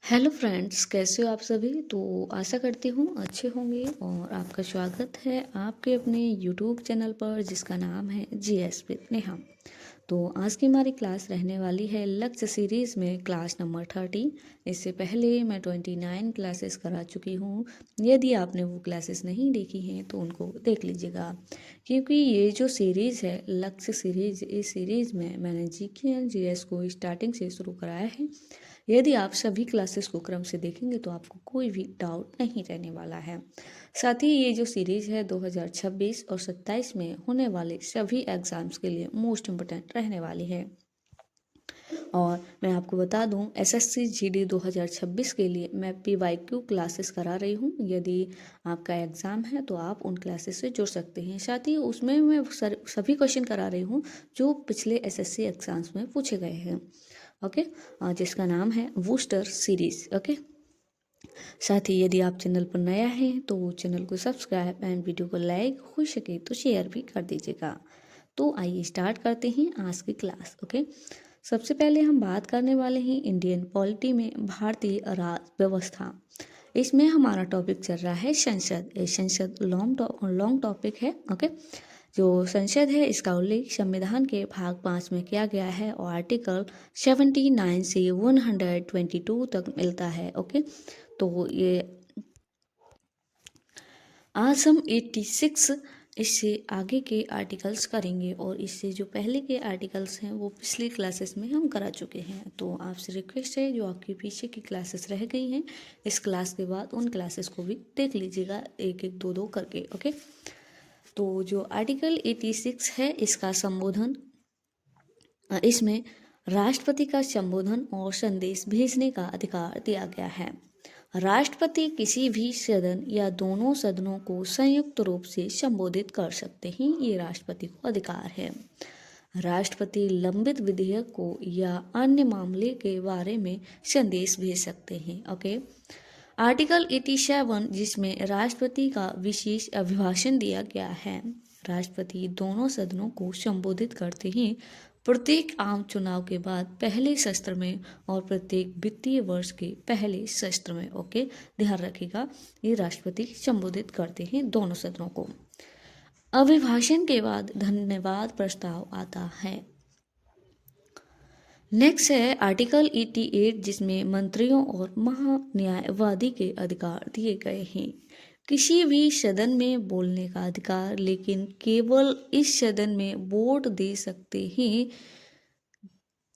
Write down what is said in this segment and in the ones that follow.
Hello friends, कैसे हो आप सभी। तो आशा करती हूँ अच्छे होंगे और आपका स्वागत है आपके अपने यूट्यूब चैनल पर जिसका नाम है जीएस विद नेहा। तो आज की हमारी क्लास रहने वाली है लक्ष्य सीरीज़ में क्लास नंबर 30। इससे पहले मैं 29 क्लासेस करा चुकी हूँ। यदि आपने वो क्लासेस नहीं देखी हैं तो उनको देख लीजिएगा, क्योंकि ये जो सीरीज़ है लक्ष्य सीरीज़, इस सीरीज़ में मैंने जीके एंड जीएस को स्टार्टिंग से शुरू कराया है। यदि आप सभी क्लासेस को क्रम से देखेंगे तो आपको कोई भी डाउट नहीं रहने वाला है। साथ ही ये जो सीरीज़ है 2026 और 27 में होने वाले सभी एग्ज़ाम्स के लिए मोस्ट इम्पोर्टेंट रहने वाली है। और मैं आपको बता दूं, एसएससी जीडी 2026 के लिए मैं पीवाईक्यू क्लासेस करा रही हूं। यदि आपका एग्ज़ाम है तो आप उन क्लासेस से जुड़ सकते हैं। साथ ही उसमें मैं सभी क्वेश्चन करा रही हूं जो पिछले एसएससी एग्ज़ाम्स में पूछे गए हैं। ओके, जिसका नाम है बूस्टर सीरीज़। ओके, साथ ही यदि आप चैनल पर नया हैं तो चैनल को सब्सक्राइब एंड वीडियो को लाइक हो सके तो शेयर भी कर दीजिएगा। तो आइए स्टार्ट करते हैं आज की क्लास। ओके, सबसे पहले हम बात करने वाले हैं इंडियन पॉलिटी में भारतीय राज व्यवस्था। इसमें हमारा टॉपिक चल रहा है संसद। ये संसद लॉन्ग टॉपिक है। ओके, जो संसद है इसका उल्लेख संविधान के भाग 5 में किया गया है और आर्टिकल 79 से 122 तक मिलता है। ओके, तो ये आज हम 86 इससे आगे के आर्टिकल्स करेंगे और इससे जो पहले के आर्टिकल्स हैं वो पिछली क्लासेस में हम करा चुके हैं। तो आपसे रिक्वेस्ट है, जो आपकी पीछे की क्लासेस रह गई हैं इस क्लास के बाद उन क्लासेस को भी देख लीजिएगा, एक एक दो दो करके। ओके, तो जो आर्टिकल 86 है इसका संबोधन, इसमें राष्ट्रपति का संबोधन और संदेश भेजने का अधिकार दिया गया है। राष्ट्रपति किसी भी सदन या दोनों सदनों को संयुक्त रूप से संबोधित कर सकते हैं। ये राष्ट्रपति को अधिकार है। राष्ट्रपति लंबित विधेयक को या अन्य मामले के बारे में संदेश भेज सकते हैं। ओके, आर्टिकल 87 जिसमें राष्ट्रपति का विशेष अभिभाषण दिया गया है। राष्ट्रपति दोनों सदनों को संबोधित करते हैं प्रत्येक आम चुनाव के बाद पहले सत्र में और प्रत्येक वित्तीय वर्ष के पहले सत्र में। ओके, ध्यान रखिएगा, ये राष्ट्रपति संबोधित करते हैं दोनों सदनों को। अभिभाषण के बाद धन्यवाद प्रस्ताव आता है। नेक्स्ट है आर्टिकल 88 जिसमें मंत्रियों और महान्यायवादी के अधिकार दिए गए हैं। किसी भी सदन में बोलने का अधिकार, लेकिन केवल इस सदन में वोट दे सकते हैं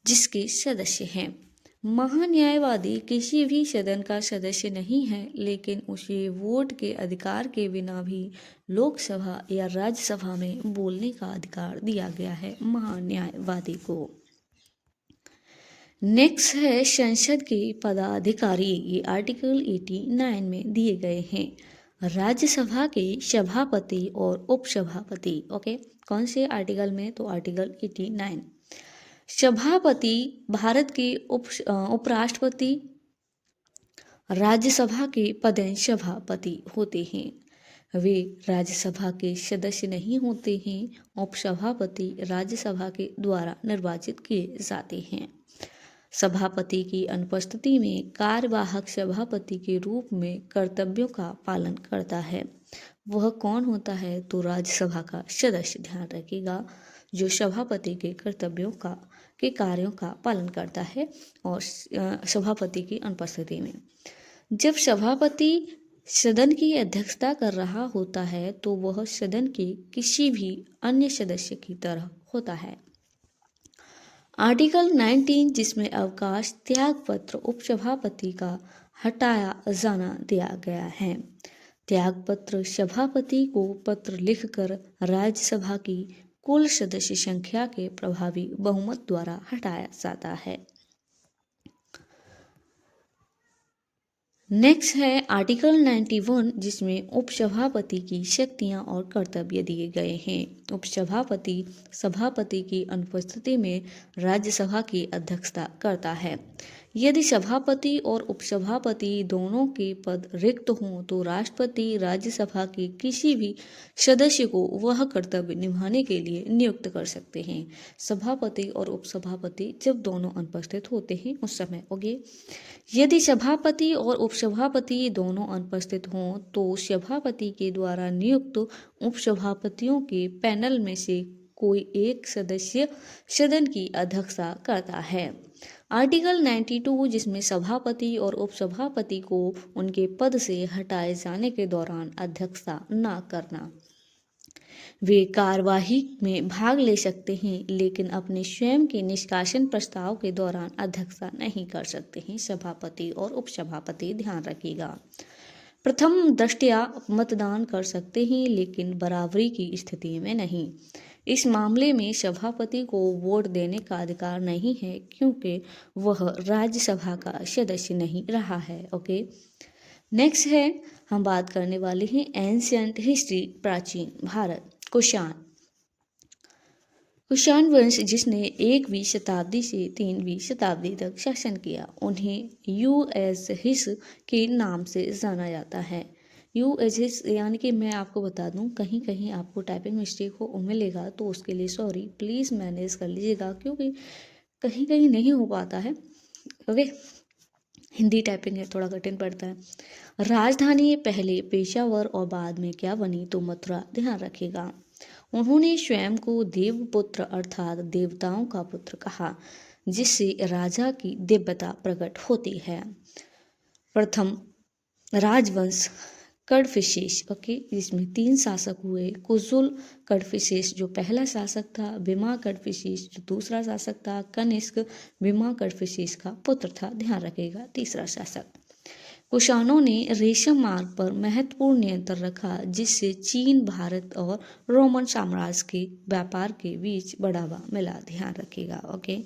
जिसके सदस्य हैं। महान्यायवादी किसी भी सदन का सदस्य नहीं है, लेकिन उसे वोट के अधिकार के बिना भी लोकसभा या राज्यसभा में बोलने का अधिकार दिया गया है महान्यायवादी को। नेक्स्ट है संसद के पदाधिकारी। ये आर्टिकल 89 में दिए गए हैं। राज्यसभा के सभापति और उपसभापति। ओके, कौन से आर्टिकल में, तो आर्टिकल 89। सभापति भारत के उपराष्ट्रपति राज्यसभा के पदेन सभापति होते हैं। वे राज्यसभा के सदस्य नहीं होते हैं। उपसभापति राज्यसभा के द्वारा निर्वाचित किए जाते हैं। सभापति की अनुपस्थिति में कार्यवाहक सभापति के रूप में कर्तव्यों का पालन करता है। वह कौन होता है, तो राज्यसभा का सदस्य। ध्यान रखिएगा, जो सभापति के कर्तव्यों का के कार्यों का पालन करता है और सभापति की अनुपस्थिति में। जब सभापति सदन की अध्यक्षता कर रहा होता है तो वह सदन के किसी भी अन्य सदस्य की तरह होता है। आर्टिकल 19 जिसमें अवकाश त्याग पत्र उपसभापति का हटाया जाना दिया गया है। त्याग पत्र सभापति को पत्र लिखकर राज्यसभा की कुल सदस्य संख्या के प्रभावी बहुमत द्वारा हटाया जाता है। नेक्स्ट है आर्टिकल 91 जिसमें उपसभापति की शक्तियां और कर्तव्य दिए गए हैं। उपसभापति सभापति की अनुपस्थिति में राज्यसभा की अध्यक्षता करता है। यदि सभापति और उपसभापति दोनों के पद रिक्त हों तो राष्ट्रपति राज्यसभा के किसी भी सदस्य को वह कर्तव्य निभाने के लिए नियुक्त कर सकते हैं। सभापति और उपसभापति जब दोनों अनुपस्थित होते हैं उस समय। ओके, यदि सभापति और उपसभापति दोनों अनुपस्थित हों तो सभापति के द्वारा नियुक्त उपसभापतियों के पैनल में से कोई एक सदस्य सदन की अध्यक्षता करता है। आर्टिकल 92, जिसमें सभापति और उपसभापति को उनके पद से हटाए जाने के दौरान अध्यक्षता न करना। वे कार्यवाही में भाग ले सकते हैं लेकिन अपने स्वयं के निष्कासन प्रस्ताव के दौरान अध्यक्षता नहीं कर सकते हैं सभापति और उपसभापति, ध्यान रखिएगा। प्रथम दृष्टया मतदान कर सकते हैं लेकिन बराबरी की स्थिति में नहीं। इस मामले में सभापति को वोट देने का अधिकार नहीं है क्योंकि वह राज्यसभा का सदस्य नहीं रहा है। ओके, नेक्स्ट है हम बात करने वाले हैं एंशिएंट हिस्ट्री, प्राचीन भारत। कुषाण वंश जिसने 1वीं शताब्दी से 3वीं शताब्दी तक शासन किया, उन्हें यूएझिस के नाम से जाना जाता है। यूएझिस यानी कि मैं आपको बता दूं, कहीं कहीं आपको टाइपिंग मिस्टेक हो मिलेगा तो उसके लिए सॉरी, प्लीज़ मैनेज कर लीजिएगा क्योंकि कहीं कहीं नहीं हो पाता है। ओके, हिंदी टाइपिंग है, थोड़ा कठिन पड़ता है। राजधानी पहले पेशावर और बाद में क्या बनी, तो मथुरा, ध्यान रखिएगा। उन्होंने स्वयं को देवपुत्र अर्थात देवताओं का पुत्र कहा जिससे राजा की दिव्यता प्रकट होती है। प्रथम राजवंश कड़फिशेस, ओके, जिसमें 3 शासक हुए। कुजुल कड़फिशेस जो पहला शासक था, बिमा कड़फिशेस जो दूसरा शासक था, कनिष्क बिमा कड़फिशेस का पुत्र था, ध्यान रखिएगा, तीसरा शासक। कुषाणों ने रेशम मार्ग पर महत्वपूर्ण नियंत्रण रखा जिससे चीन, भारत और रोमन साम्राज्य के व्यापार के बीच बढ़ावा मिला, ध्यान रखिएगा। ओके,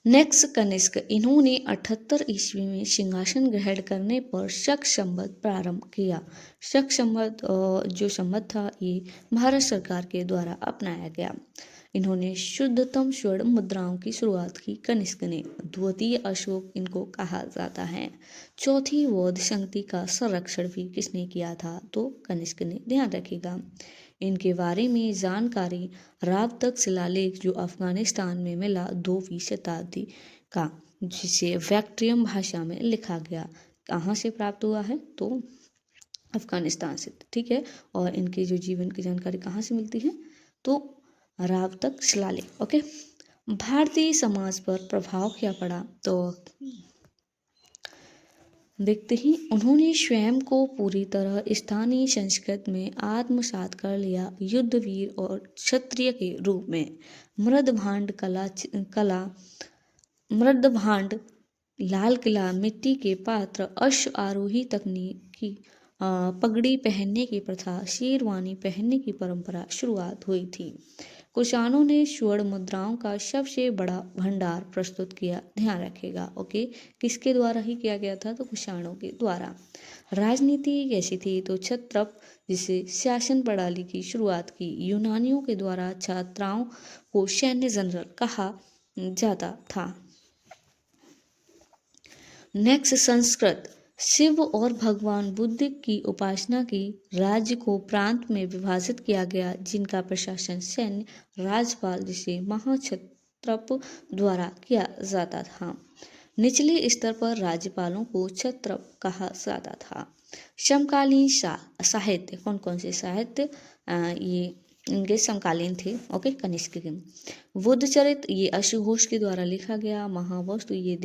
नेक्स्ट कनिष्क, इन्होंने 78 ईस्वी में सिंहासन ग्रहण करने पर शक संवत प्रारंभ किया। शक संवत जो संवत था ये भारत सरकार के द्वारा अपनाया गया। इन्होंने शुद्धतम स्वर्ण मुद्राओं की शुरुआत की कनिष्क ने। द्वितीय अशोक इनको कहा जाता है। चौथी बौद्ध संगति का संरक्षण भी किसने किया था, तो कनिष्क ने, ध्यान रखिएगा। इनके बारे में जानकारी रावतक शिलालेख जो अफगानिस्तान में मिला 2वीं शताब्दी का, जिसे बैक्ट्रियम भाषा में लिखा गया, कहाँ से प्राप्त हुआ है, तो अफगानिस्तान से, ठीक है। और इनके जो जीवन की जानकारी कहाँ से मिलती है, तो रावतक शिलालेख। ओके, भारतीय समाज पर प्रभाव क्या पड़ा, तो देखते ही उन्होंने स्वयं को पूरी तरह स्थानीय संस्कृति में आत्मसात कर लिया। युद्धवीर और क्षत्रिय के रूप में मृदभांड, लाल किला, मिट्टी के पात्र, अश्व आरोही तकनीकी, पगड़ी पहनने की प्रथा, शेरवानी पहनने की परंपरा शुरुआत हुई थी। कुषाणों ने स्वर्ण मुद्राओं का सबसे बड़ा भंडार प्रस्तुत किया, ध्यान रखेगा। ओके, किसके द्वारा ही किया गया था, तो कुषाणों के द्वारा। राजनीति कैसी थी, तो क्षत्रप जिसे शासन प्रणाली की शुरुआत की। यूनानियों के द्वारा छात्राओं को सैन्य जनरल कहा जाता था। नेक्स्ट संस्कृत, शिव और भगवान बुद्ध की उपासना की। राज्य को प्रांत में विभाजित किया गया जिनका प्रशासन सैन्य राज्यपाल जिसे महाक्षत्रप द्वारा किया जाता था। निचले स्तर पर राज्यपालों को क्षत्रप कहा जाता था। समकालीन साहित्य, कौन कौन से साहित्य ये इनके समकालीन थे, ओके, कनिष्क के। बुद्ध चरित्र ये अश्वघोष के द्वारा लिखा गया। महावस्तु ये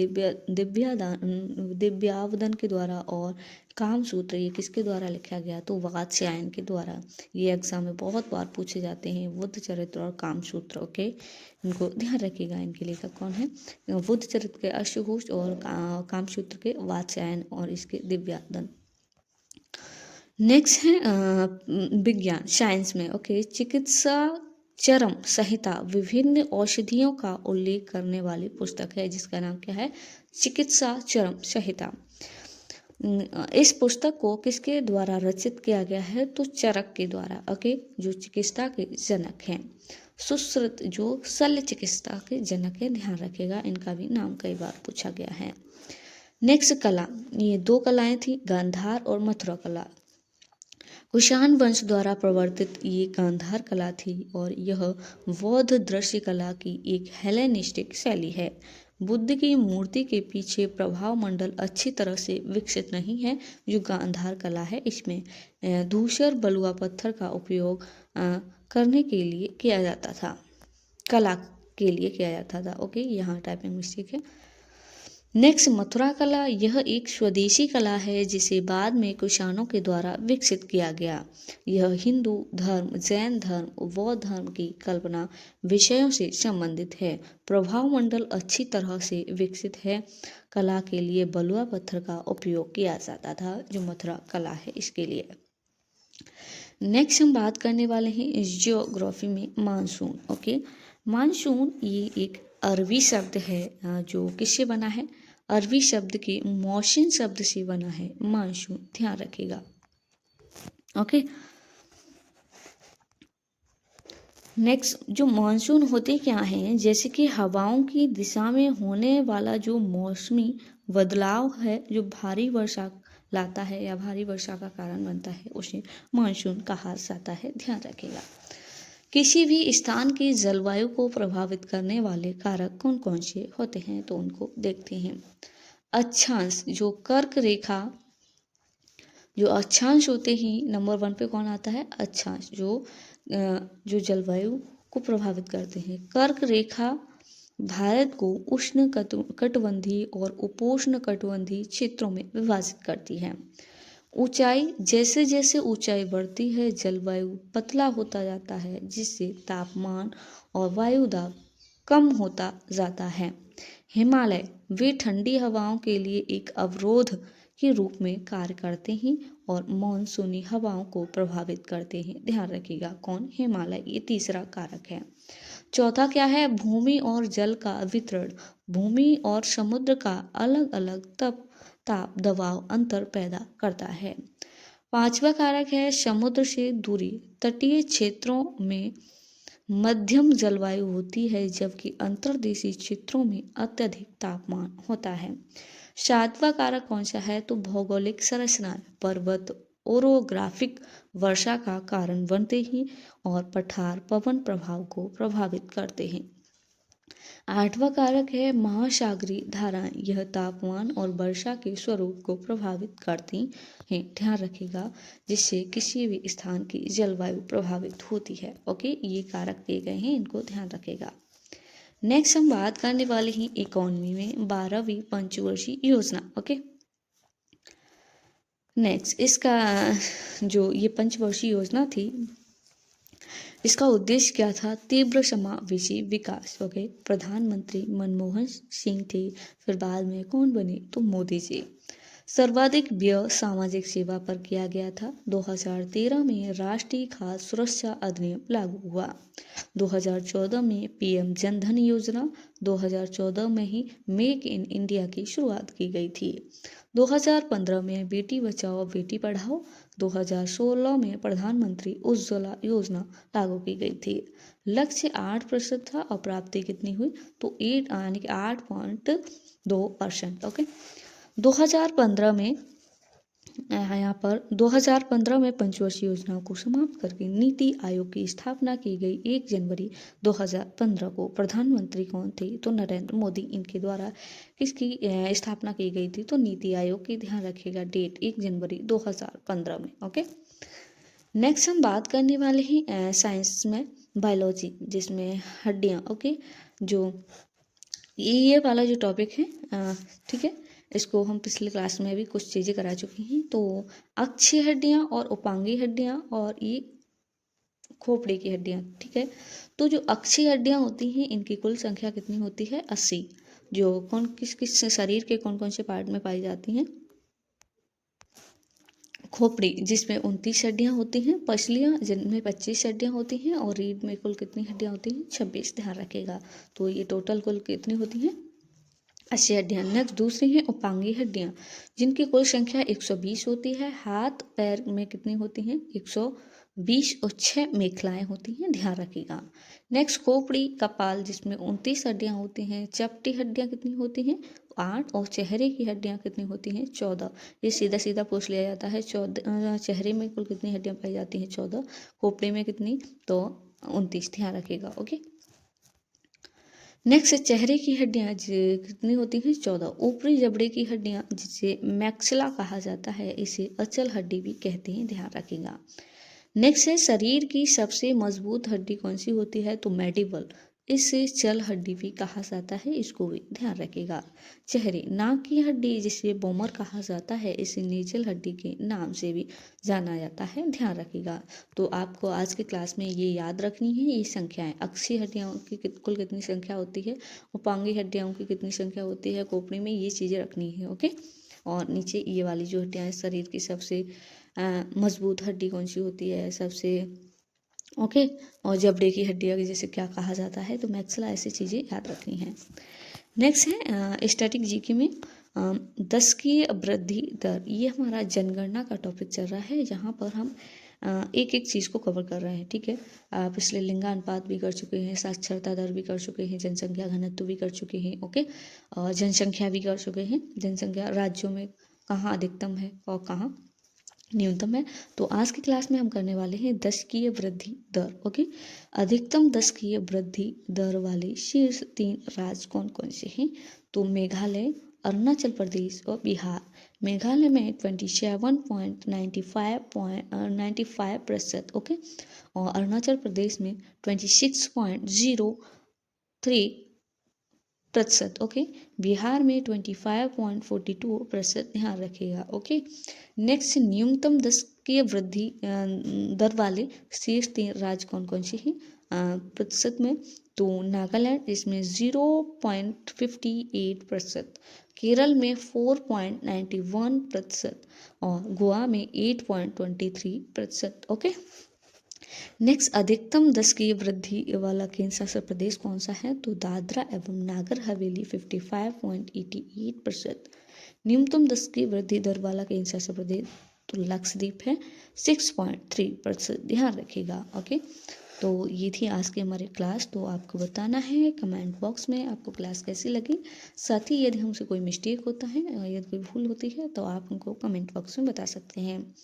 दिव्यावदन के द्वारा। और कामसूत्र ये किसके द्वारा लिखा गया, तो वात्स्यायन के द्वारा। ये एग्जाम में बहुत बार पूछे जाते हैं, बुद्ध चरित्र और कामसूत्र। ओके, इनको ध्यान रखिएगा। इनके लेखक कौन है, बुद्ध चरित्र के अश्वघोष और कामसूत्र के वात्स्यायन और इसके दिव्यावदन। नेक्स्ट है विज्ञान, साइंस में। ओके, चिकित्सा चरम संहिता विभिन्न औषधियों का उल्लेख करने वाली पुस्तक है जिसका नाम क्या है, चिकित्सा चरम संहिता। इस पुस्तक को किसके द्वारा रचित किया गया है, तो चरक के द्वारा। ओके, जो चिकित्सा के जनक हैं। सुश्रुत जो शल्य चिकित्सा के जनक है, ध्यान रखेगा, इनका भी नाम कई बार पूछा गया है। नेक्स्ट कला, ये दो कलाएं थी, गांधार और मथुरा कला। कुषाण वंश द्वारा प्रवर्तित ये गांधार कला थी और यह बौद्ध दृश्य कला की एक हेलेनिस्टिक शैली है। बुद्ध की मूर्ति के पीछे प्रभाव मंडल अच्छी तरह से विकसित नहीं है। जो गांधार कला है इसमें धूसर बलुआ पत्थर का उपयोग करने के लिए किया जाता था, कला के लिए किया जाता था। ओके, यहाँ टाइपिंग मिस्टेक है। नेक्स्ट मथुरा कला, यह एक स्वदेशी कला है जिसे बाद में कुषाणों के द्वारा विकसित किया गया। यह हिंदू धर्म, जैन धर्म, बौद्ध धर्म की कल्पना विषयों से संबंधित है। प्रभाव मंडल अच्छी तरह से विकसित है। कला के लिए बलुआ पत्थर का उपयोग किया जाता था, जो मथुरा कला है इसके लिए। नेक्स्ट हम बात करने वाले हैं जियोग्राफी में मानसून। ओके, मानसून ये एक अरबी शब्द है जो किससे बना है, अरबी शब्द के मौसम शब्द से बना है मानसून, ध्यान रखिएगा। ओके, नेक्स्ट जो मानसून होते क्या हैं, जैसे कि हवाओं की दिशा में होने वाला जो मौसमी बदलाव है, जो भारी वर्षा लाता है या भारी वर्षा का कारण बनता है, उसे मानसून कहा जाता है, ध्यान रखिएगा। किसी भी स्थान की जलवायु को प्रभावित करने वाले कारक कौन कौन से होते हैं, तो उनको देखते हैं। अक्षांश, जो कर्क रेखा, जो अक्षांश होते ही नंबर 1 पे कौन आता है, अक्षांश, जो जलवायु को प्रभावित करते हैं। कर्क रेखा भारत को उष्ण कटिबंधीय और उपोष्ण कटिबंधीय क्षेत्रों में विभाजित करती है। ऊंचाई, जैसे जैसे ऊंचाई बढ़ती है जलवायु पतला होता जाता है, जिससे तापमान और वायु दाब कम होता जाता है। हिमालय, वे ठंडी हवाओं के लिए एक अवरोध के रूप में कार्य करते हैं और मानसूनी हवाओं को प्रभावित करते हैं, ध्यान रखिएगा। कौन, हिमालय, ये तीसरा कारक है। चौथा क्या है, भूमि और जल का वितरण। भूमि और समुद्र का अलग अलग ताप दबाव अंतर पैदा करता है। पांचवा कारक है समुद्र से दूरी। तटीय क्षेत्रों में मध्यम जलवायु होती है, जबकि अंतर्देशीय क्षेत्रों में अत्यधिक तापमान होता है। सातवां कारक कौन सा है, तो भौगोलिक संरचना। पर्वत ओरोग्राफिक वर्षा का कारण बनते हैं और पठार पवन प्रभाव को प्रभावित करते हैं। आठवां कारक है महासागरीय धाराएं। यह तापमान और वर्षा के स्वरूप को प्रभावित करती हैं, ध्यान रखिएगा, जिससे किसी भी स्थान की जलवायु प्रभावित होती है। ओके, ये कारक दिए गए हैं, इनको ध्यान रखिएगा। नेक्स्ट हम बात करने वाले हैं इकोनॉमी में 12वीं पंचवर्षीय योजना। ओके, नेक्स्ट इसका जो ये पंचवर्षीय योजना थी, इसका उद्देश्य क्या था, तीव्र समावेशी विकास। ओके, प्रधानमंत्री मनमोहन सिंह थे, फिर बाद में कौन बने, तो मोदी जी। सर्वाधिक व्यय सामाजिक सेवा पर किया गया था। 2013 में राष्ट्रीय खाद्य सुरक्षा अधिनियम लागू हुआ। 2014 में पीएम जनधन योजना, 2014 में ही मेक इन इंडिया की शुरुआत की गई थी। 2015 में बेटी बचाओ बेटी पढ़ाओ, 2016 में प्रधानमंत्री उज्ज्वला योजना लागू की गई थी। लक्ष्य 8% था और प्राप्ति कितनी हुई, तो 8.2%। ओके, 2015 में यहाँ पर 2015 में पंचवर्षीय योजनाओं को समाप्त करके नीति आयोग की स्थापना की गई। 1 जनवरी 2015 को प्रधानमंत्री कौन थे, तो नरेंद्र मोदी, इनके द्वारा किसकी स्थापना की गई थी, तो नीति आयोग की, ध्यान रखिएगा डेट 1 जनवरी 2015 में। ओके, नेक्स्ट हम बात करने वाले हैं साइंस में बायोलॉजी, जिसमें हड्डियाँ। ओके, जो ये वाला जो टॉपिक है, ठीक है, इसको हम पिछले क्लास में भी कुछ चीज़ें करा चुकी हैं। तो अक्षीय हड्डियाँ और उपांगीय हड्डियाँ और ये खोपड़ी की हड्डियाँ, ठीक है। तो जो अक्षीय हड्डियाँ होती हैं, इनकी कुल संख्या कितनी होती है, 80। जो किस किस शरीर के कौन कौन से पार्ट में पाई जाती हैं, खोपड़ी जिसमें 29 हड्डियाँ होती हैं, पसलियाँ जिनमें 25 हड्डियाँ होती हैं और रीढ़ में कुल कितनी हड्डियाँ होती हैं, 26, ध्यान रखेगा। तो ये टोटल कुल कितनी होती हैं, 80 हड्डियाँ। नेक्स्ट दूसरी है उपांगीय हड्डियाँ, जिनकी कुल संख्या 120 होती है। हाथ पैर में कितनी होती हैं, 20 और 6 मेखलाएं होती हैं, ध्यान रखिएगा। नेक्स्ट खोपड़ी कपाल जिसमें 29 हड्डियां होती हैं। चपटी हड्डियां कितनी होती हैं? 8। और चेहरे की हड्डियां कितनी होती हैं? 14। ये सीधा सीधा पूछ लिया जाता है। 14 चेहरे में कुल कितनी हड्डियां पाई जाती हैं? 14। खोपड़ी में कितनी? तो 29, ध्यान रखिएगा। ओके, नेक्स्ट चेहरे की हड्डियां कितनी होती हैं? 14। ऊपरी जबड़े की हड्डियां जिसे मैक्सिला कहा जाता है, इसे अचल हड्डी भी कहते हैं, ध्यान रखिएगा। नेक्स्ट है शरीर की सबसे मजबूत हड्डी कौन सी होती है? तो मैंडिबल, इसे चल हड्डी भी कहा जाता है, इसको भी ध्यान रखिएगा। चेहरे, नाक की हड्डी जिसे बोमर कहा जाता है, इसे नेजल हड्डी के नाम से भी जाना जाता है, ध्यान रखिएगा। तो आपको आज की क्लास में ये याद रखनी है, ये संख्याएं। अक्षीय हड्डियों की कुल कितनी संख्या होती है? उपांगी हड्डियों की कितनी संख्या होती है खोपड़ी में? ये चीज़ें रखनी है। ओके, और नीचे ये वाली जो हड्डियाँ हैं, शरीर की सबसे मजबूत हड्डी कौन सी होती है? सबसे ओके, और जबड़े की हड्डियाँ जैसे क्या कहा जाता है? तो मैक्सिला, ऐसी चीज़ें याद रखनी है। नेक्स्ट है स्टैटिक जीके में 10 की वृद्धि दर। ये हमारा जनगणना का टॉपिक चल रहा है, जहाँ पर हम एक एक चीज़ को कवर कर रहे हैं। ठीक है, पिछले लिंगानुपात भी कर चुके हैं, साक्षरता दर भी कर चुके हैं, जनसंख्या घनत्व भी कर चुके हैं। ओके, और जनसंख्या भी कर चुके हैं। जनसंख्या राज्यों में कहाँ अधिकतम है और कहाँ न्यूनतम है। तो आज की क्लास में हम करने वाले हैं दशकीय वृद्धि दर। ओके, अधिकतम दशकीय वृद्धि दर वाले शीर्ष 3 राज्य कौन कौन से हैं? तो मेघालय, अरुणाचल प्रदेश और बिहार। मेघालय में 27.95%। ओके, और अरुणाचल प्रदेश में 26.03%। ओके, बिहार में 25.42%, ध्यान रखिएगा। ओके, नेक्स्ट न्यूनतम दशकीय वृद्धि दर वाले शीर्ष 3 राज्य कौन कौन से हैं प्रतिशत में? तो नागालैंड, इसमें 0.58%, केरल में 4.91% और गोवा में 8.23%। ओके, नेक्स्ट अधिकतम दशकीय वृद्धि वाला केंद्र शासित प्रदेश कौन सा है? तो दादरा एवं नागर हवेली 55.88%। न्यूनतम दशकीय वृद्धि दर वाला केंद्र शासित प्रदेश तो लक्षद्वीप है 6.3%, ध्यान रखिएगा। ओके, तो ये थी आज की हमारी क्लास। तो आपको बताना है कमेंट बॉक्स में आपको क्लास कैसी लगी। साथ ही यदि हमसे कोई मिस्टेक होता है, यदि कोई भूल होती है, तो आप हमको कमेंट बॉक्स में बता सकते हैं।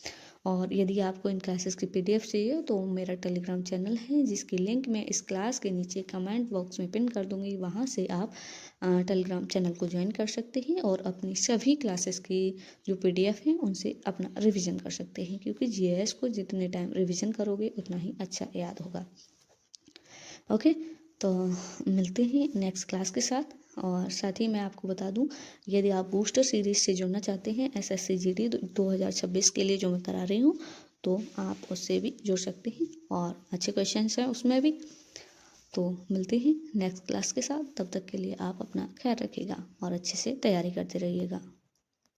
और यदि आपको इन क्लासेस की PDF चाहिए तो मेरा टेलीग्राम चैनल है, जिसकी लिंक मैं इस क्लास के नीचे कमेंट बॉक्स में पिन कर दूंगी। वहाँ से आप टेलीग्राम चैनल को ज्वाइन कर सकते हैं और अपनी सभी क्लासेस की जो PDF हैं उनसे अपना रिवीजन कर सकते हैं, क्योंकि GS को जितने टाइम रिवीजन करोगे उतना ही अच्छा याद होगा। ओके, तो मिलते हैं नेक्स्ट क्लास के साथ। और साथ ही मैं आपको बता दूं, यदि आप बूस्टर सीरीज से जुड़ना चाहते हैं SSC GD 2026 के लिए जो मैं करा रही हूँ, तो आप उससे भी जुड़ सकते हैं और अच्छे क्वेश्चंस हैं उसमें भी। तो मिलते हैं नेक्स्ट क्लास के साथ, तब तक के लिए आप अपना ख्याल रखिएगा और अच्छे से तैयारी करते रहिएगा।